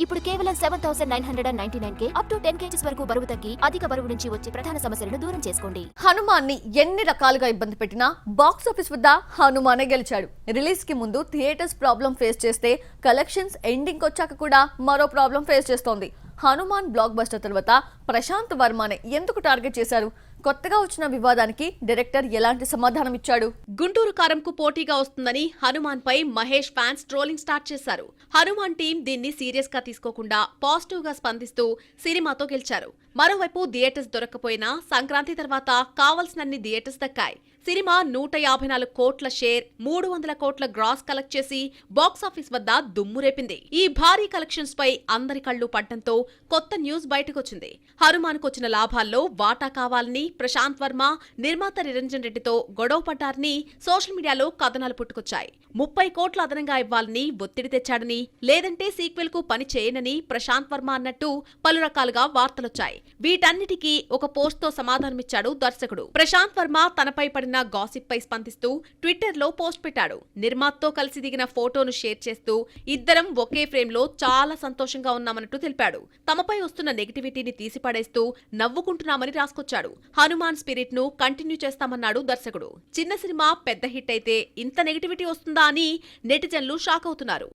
ఇప్పుడు కేవలం 7,999 up to 10 kgs వరకు బరువు తగ్గి అధిక బరువు నుంచి వచ్చే ప్రధాన సమస్యలను దూరం చేసుకోండి. హనుమాన్ని ఎన్ని రకాలుగా ఇబ్బంది పెట్టినా బాక్స్ ఆఫీస్ వద్ద హనుమానే గెలిచాడు. రిలీజ్ కి ముందు థియేటర్స్ ప్రాబ్లం ఫేస్ చేస్తే కలెక్షన్స్ ఎండింగ్ వచ్చాక కూడా మరో ప్రాబ్లం ఫేస్ చేస్తోంది. హనుమాన్ బ్లాక్ బస్టర్ తర్వాత ప్రశాంత్ వర్మనే ఎందుకు టార్గెట్ చేశారు? కొత్తగా వచ్చిన వివాదానికి డైరెక్టర్ ఎలాంటి సమాధానం ఇచ్చాడు? గుంటూరు కారంకు పోటీగా వస్తుందని హనుమాన్ పై మహేష్ ఫ్యాన్స్ ట్రోలింగ్ స్టార్ట్ చేశారు. హనుమాన్ టీం దీన్ని సీరియస్ గా తీసుకోకుండా పాజిటివ్ గా స్పందిస్తూ సినిమాతో గెలిచారు. మరోవైపు థియేటర్స్ దొరక్కపోయినా సంక్రాంతి తర్వాత కావాల్సినన్ని థియేటర్స్ దక్కాయి. సినిమా 154 కోట్ల షేర్, 300 కోట్ల గ్రాస్ కలెక్ట్ చేసి బాక్సాఫీస్ వద్ద దుమ్ము రేపింది. ఈ భారీ కలెక్షన్స్ పై అందరి కళ్లు పడ్డంతో కొత్త న్యూస్ బయటకొచ్చింది. హనుమాన్ కొచ్చిన లాభాల్లో వాటా కావాలని ప్రశాంత్ వర్మ, నిర్మాత నిరంజన్ రెడ్డితో గొడవ పడ్డారని సోషల్ మీడియాలో కథనాలు పుట్టుకొచ్చాయి. 30 కోట్ల అదనంగా ఇవ్వాలని ఒత్తిడి తెచ్చాడని, లేదంటే సీక్వెల్ కు పని చేయనని ప్రశాంత్ వర్మ అన్నట్టు పలు రకాలుగా వార్తలొచ్చాయి. వీటన్నిటికీ ఒక పోస్ట్ తో సమాధానమిచ్చాడు దర్శకుడు. ప్రశాంత్ వర్మ తనపై పడిన గాసిప్ పై స్పందిస్తూ ట్విట్టర్ లో పోస్ట్ పెట్టాడు. నిర్మాతతో కలిసి దిగిన ఫోటోను షేర్ చేస్తూ ఇద్దరం ఒకే ఫ్రేమ్ లో చాలా సంతోషంగా ఉన్నామన్నట్టు తెలిపాడు. తమపై వస్తున్న నెగిటివిటీని తీసిపడేస్తూ నవ్వుకుంటున్నామని రాసుకొచ్చాడు. హనుమాన్ స్పిరిట్ ను కంటిన్యూ చేస్తామన్నాడు దర్శకుడు. చిన్న సినిమా పెద్ద హిట్ అయితే ఇంత నెగిటివిటీ వస్తుందా అని నెటిజన్లు షాక్ అవుతున్నారు.